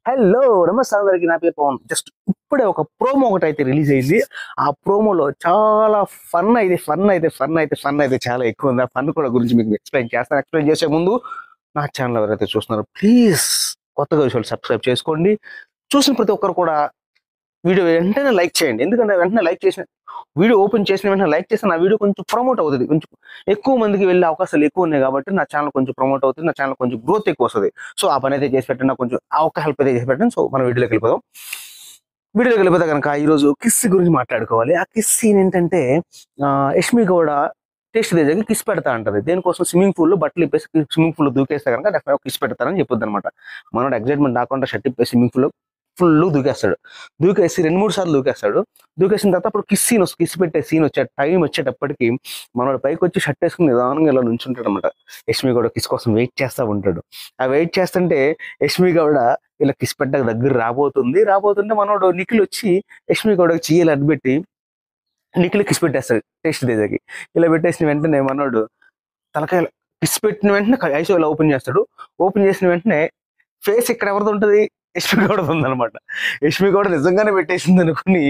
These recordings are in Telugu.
హలో నమస్తే అందరికి, నా పేరు పవన్. జస్ట్ ఇప్పుడే ఒక ప్రోమో ఒకటి అయితే రిలీజ్ అయింది. ఆ ప్రోమోలో చాలా ఫన్ అయితే చాలా ఎక్కువ ఉంది. ఆ ఫన్ కూడా గురించి మీకు ఎక్స్ప్లెయిన్ చేస్తాను. ఎక్స్ప్లెయిన్ చేసే ముందు నా ఛానల్ ఎవరైతే చూస్తున్నారో ప్లీజ్ కొత్తగా విషయాలు సబ్స్క్రైబ్ చేసుకోండి. చూసిన ప్రతి ఒక్కరు కూడా వీడియో వెంటనే లైక్ చేయండి. ఎందుకంటే వెంటనే లైక్ చేసిన వీడియో ఓపెన్ చేసిన వెంటనే లైక్ చేస్తే నా వీడియో కొంచెం ప్రమోట్ అవుతుంది. కొంచెం ఎక్కువ మందికి వెళ్ళే అవకాశాలు ఎక్కువ ఉన్నాయి కాబట్టి నా ఛానల్ కొంచెం ప్రమోట్ అవుతుంది. నా ఛానల్ కొంచెం గ్రోత్ ఎక్కువ వస్తుంది. సో ఆ పని అయితే చేసి పెట్టండి. నాకు కొంచెం ఆ ఒక్క హెల్ప్ అయితే చేసి పెట్టండి. సో మనం వీడియోలోకి వెళ్ళిపోతే కనుక ఈరోజు కిస్ గురించి మాట్లాడుకోవాలి. ఆ కిస్ సీన్ ఏంటంటే యష్మి గౌడ టేస్ట్ దగ్గర కిస్ పెడతా అంటది. దేనికోసం? స్విమ్మింగ్ పూల్ లో బట్టలు ఇప్పేసి స్విమ్మింగ్ పూల్ లో దూకేస్తే కనుక డెఫినెట్ కిస్ పెడతారని చెప్పుద్ది అనమాట. మనోడు ఎగ్జైట్మెంట్ రాకుండా షర్ట్ ఇప్పేసి స్విమ్మింగ్ పూల్ లో ఫుల్ దూకేస్తాడు. దూకేసి 2-3 సార్లు దూకేస్తాడు. దూకేసిన తర్వాత అప్పుడు కిస్ పెట్టే సీన్ టైం వచ్చేటప్పటికి మనోడు పైకి వచ్చి షర్ట్ వేసుకుని నిదానంగా ఇలా నుంచుంటాడు అనమాట. యష్మి గౌడ కిస్ కోసం వెయిట్ చేస్తూ ఉంటాడు. ఆ వెయిట్ చేస్తుంటే యష్మి గౌడ ఇలా కిస్ పెట్టక దగ్గర రాబోతుంటే మనోడు నిఖిల్ వచ్చి యష్మి గౌడకి చెయ్యాలి అడ్డుపెట్టి నిఖిల్ కిస్ పెట్టేస్తాడు టేస్ట్ దగ్గరికి. ఇలా పెట్టేసిన వెంటనే మనోడు తలకాయ కిస్ పెట్టిన వెంటనే ఐసో ఇలా ఓపెన్ చేస్తాడు. ఓపెన్ చేసిన వెంటనే ఫేస్ ఇక్కడ ఎవరిది ఉంటుంది? యష్మి గౌడది ఉందనమాట. యష్మి గౌడ నిజంగానే పెట్టేసింది అనుకుని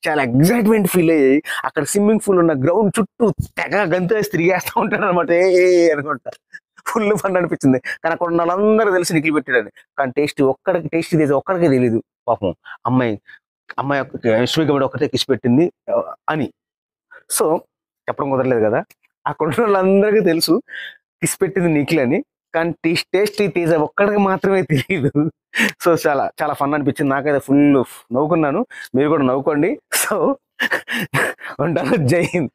చాలా ఎగ్జైట్మెంట్ ఫీల్ అయ్యి అక్కడ స్విమ్మింగ్ పూల్ ఉన్న గ్రౌండ్ చుట్టూ తెగ గంతు వేసి తిరిగేస్తూ ఉంటాడు అనమాట. అనుకుంటా ఫుల్ ఫన్ అనిపించింది. కానీ అక్కడ ఉన్న వాళ్ళందరూ తెలిసి నిఖిల్ పెట్టాడని. కానీ టేస్ట్ ఒక్కడికే తెలియదు పాపం. అమ్మాయి యష్మి గౌడ ఒక్కటే కిస్ పెట్టింది అని. సో చెప్పడం కుదరలేదు కదా. అక్కడ ఉన్న వాళ్ళందరికీ తెలుసు కిస్ పెట్టింది నిఖిల్ అని. కానీ టేస్టీ తేజ ఒక్కడికి మాత్రమే తెలియదు. సో చాలా ఫన్ అనిపించింది. నాకైతే ఫుల్ నవ్వుకున్నాను. మీరు కూడా నవ్వుకోండి. సో ఉంటాను. జై హింద్.